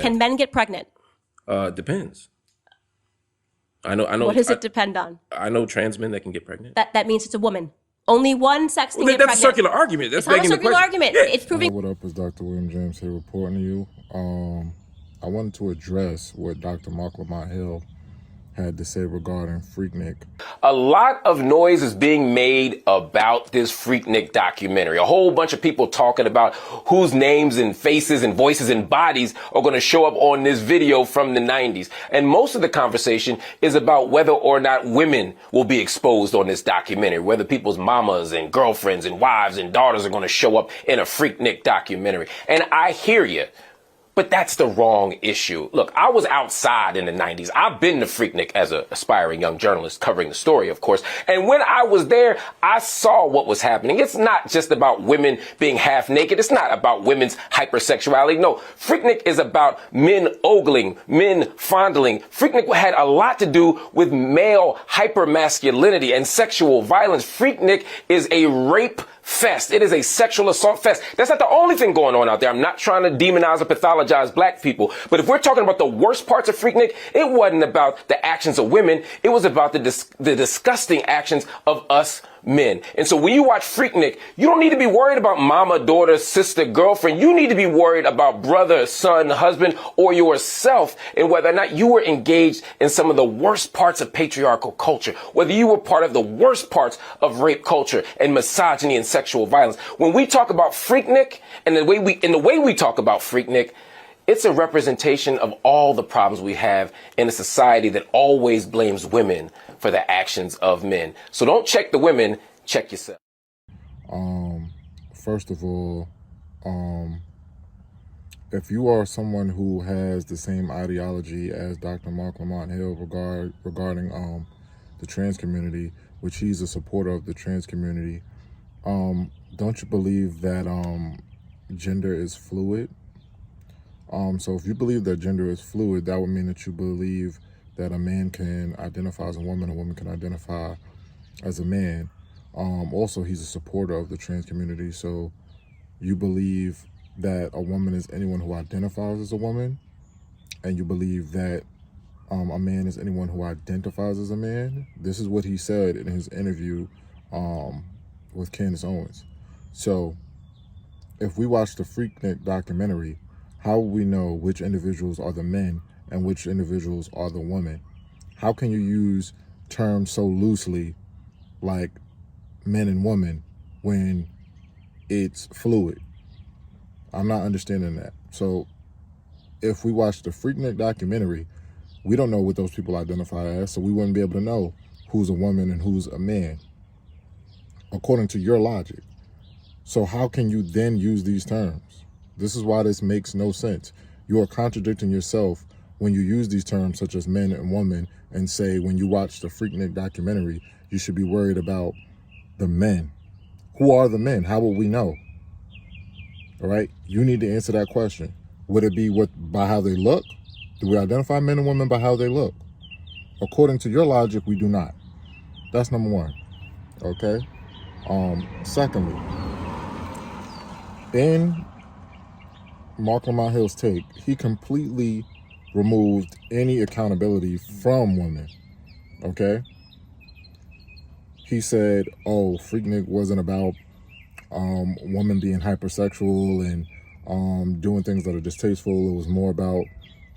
Can men get pregnant? Depends. I know. What does it depend on? I know trans men that can get pregnant. That means it's a woman. Only one sex can get That's pregnant. a circular argument. That's it's not a circular argument. Yeah. It's proving. What up, is Dr. William James here reporting to you. I wanted to address what Dr. Marc Lamont Hill had to say regarding Freaknik. A lot of noise is being made about this Freaknik documentary. A whole bunch of people talking about whose names and faces and voices and bodies are going to show up on this video from the 90s. And most of the conversation is about whether or not women will be exposed on this documentary, whether people's mamas and girlfriends and wives and daughters are going to show up in a Freaknik documentary. And I hear you. But that's the wrong issue. Look, I was outside in the 90s. I've been to Freaknik as an aspiring young journalist covering the story, of course. And when I was there, I saw what was happening. It's not just about women being half naked. It's not about women's hypersexuality. No, Freaknik is about men ogling, men fondling. Freaknik had a lot to do with male hypermasculinity and sexual violence. Freaknik is a rape fest. It is a sexual assault fest. That's not the only thing going on out there. I'm not trying to demonize or pathologize black people. But if we're talking about the worst parts of Freaknik, it wasn't about the actions of women. It was about the disgusting actions of us men. And so when you watch Freaknik, you don't need to be worried about mama, daughter, sister, girlfriend. You need to be worried about brother, son, husband, or yourself, and whether or not you were engaged in some of the worst parts of patriarchal culture, whether you were part of the worst parts of rape culture and misogyny and sexual violence. When we talk about Freaknik and the way we talk about Freaknik, it's a representation of all the problems we have in a society that always blames women for the actions of men. So don't check the women, check yourself. First of all, if you are someone who has the same ideology as Dr. Marc Lamont Hill regarding the trans community, which he's a supporter of the trans community, don't you believe that gender is fluid? So if you believe that gender is fluid, that would mean that you believe that a man can identify as a woman can identify as a man. Also, he's a supporter of the trans community, so you believe that a woman is anyone who identifies as a woman, and you believe that a man is anyone who identifies as a man. This is what he said in his interview with Candace Owens. So if we watch the Freaknik documentary, how will we know which individuals are the men and which individuals are the women? How can you use terms so loosely like men and women when it's fluid? I'm not understanding that. So if we watch the Freaknik documentary, we don't know what those people identify as, so we wouldn't be able to know who's a woman and who's a man, according to your logic. So how can you then use these terms? This is why this makes no sense. You are contradicting yourself when you use these terms such as men and woman and say when you watch the Freaknik documentary, you should be worried about the men. Who are the men? How will we know? All right, you need to answer that question. Would it be by how they look? Do we identify men and women by how they look? According to your logic, we do not. That's number one. Okay. Secondly, in Marc Lamont Hill's take, he completely removed any accountability from women. Okay. He said, "Oh, Freaknik wasn't about women being hypersexual and doing things that are distasteful. It was more about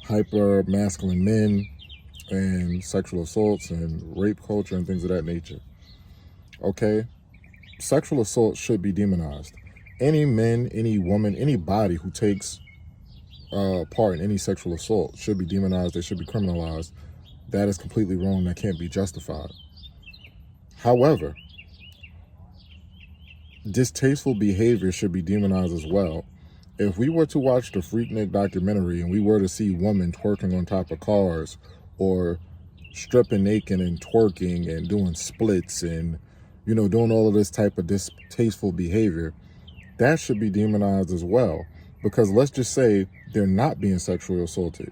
hyper masculine men and sexual assaults and rape culture and things of that nature." Okay, sexual assault should be demonized. Any man, any woman, anybody who takes part in any sexual assault should be demonized. They should be criminalized. That is completely wrong. That can't be justified. However, distasteful behavior should be demonized as well. If we were to watch the Freaknik documentary and we were to see women twerking on top of cars or stripping naked and twerking and doing splits and, doing all of this type of distasteful behavior, that should be demonized as well. Because let's just say they're not being sexually assaulted,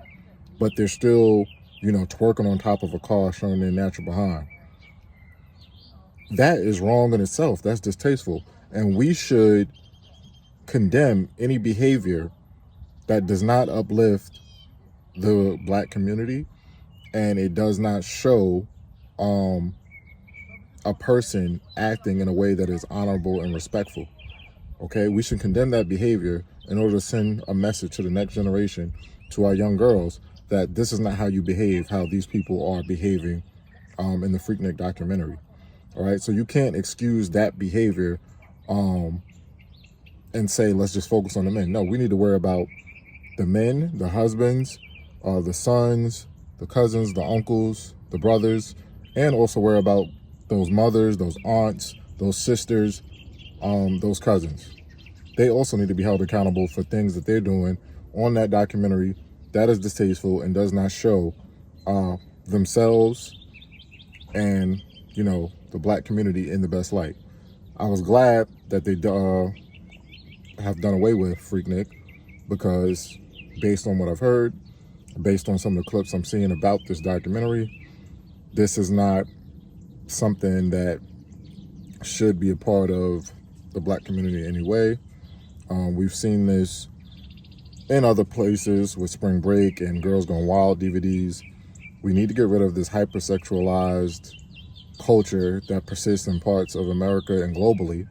but they're still, twerking on top of a car showing their natural behind. That is wrong in itself. That's distasteful. And we should condemn any behavior that does not uplift the Black community, and it does not show a person acting in a way that is honorable and respectful. Okay, we should condemn that behavior in order to send a message to the next generation, to our young girls, that this is not how you behave, how these people are behaving in the Freaknik documentary. All right, so you can't excuse that behavior and say, let's just focus on the men. No, we need to worry about the men, the husbands, the sons, the cousins, the uncles, the brothers, and also worry about those mothers, those aunts, those sisters, those cousins. They also need to be held accountable for things that they're doing on that documentary that is distasteful and does not show themselves and, you know, the Black community in the best light. I was glad that they have done away with Freaknik, because based on what I've heard, based on some of the clips I'm seeing about this documentary, this is not something that should be a part of the Black community anyway. We've seen this in other places with Spring Break and Girls Gone Wild DVDs. We need to get rid of this hypersexualized culture that persists in parts of America and globally.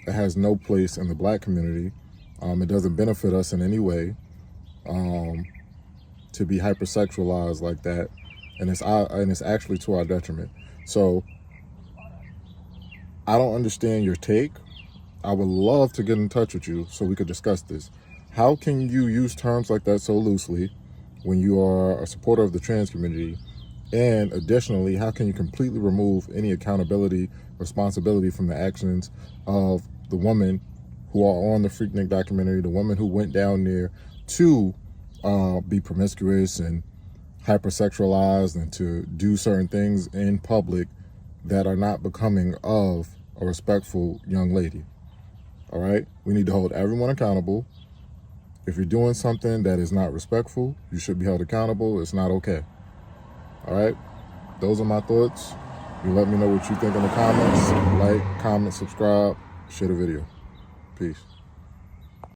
It has no place in the Black community. It doesn't benefit us in any way to be hypersexualized like that, and it's actually to our detriment. So I don't understand your take. I would love to get in touch with you so we could discuss this. How can you use terms like that so loosely when you are a supporter of the trans community? And additionally, how can you completely remove any accountability, responsibility from the actions of the women who are on the Freaknik documentary, the women who went down there to be promiscuous and hypersexualized and to do certain things in public that are not becoming of a respectful young lady? All right? We need to hold everyone accountable. If you're doing something that is not respectful, you should be held accountable. It's not okay. All right? Those are my thoughts. You let me know what you think in the comments. Like, comment, subscribe, share the video. Peace.